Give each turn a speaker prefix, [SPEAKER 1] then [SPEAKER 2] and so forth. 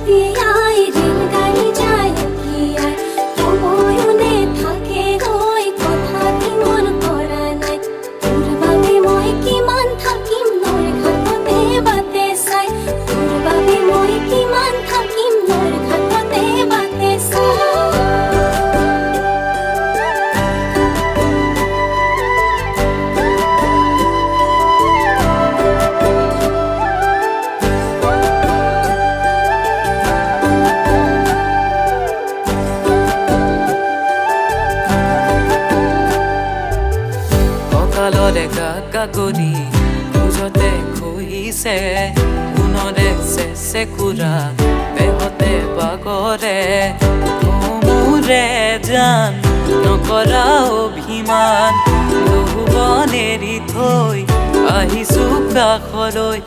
[SPEAKER 1] এতিয়াই ৰেলগাড়ী যায় উকিয়াই সময়নে থাকে গৈ কথাটি মন কৰা নাই তোৰ বাবে মই কিমান থাকিম নৈৰ ঘাটতে বাটে চাই তোৰ বাবে মই কিমান থাকিম নৈৰ ঘাটতে বাটে চাই
[SPEAKER 2] কঁকালৰে গাগা কৰি খোজতে খহিছে সোণৰে চেচেকুৰা দেহতে বাগৰে মোৰে জান নকৰা অভিমান যৌৱন এৰি থৈ আহিছো কাষলৈ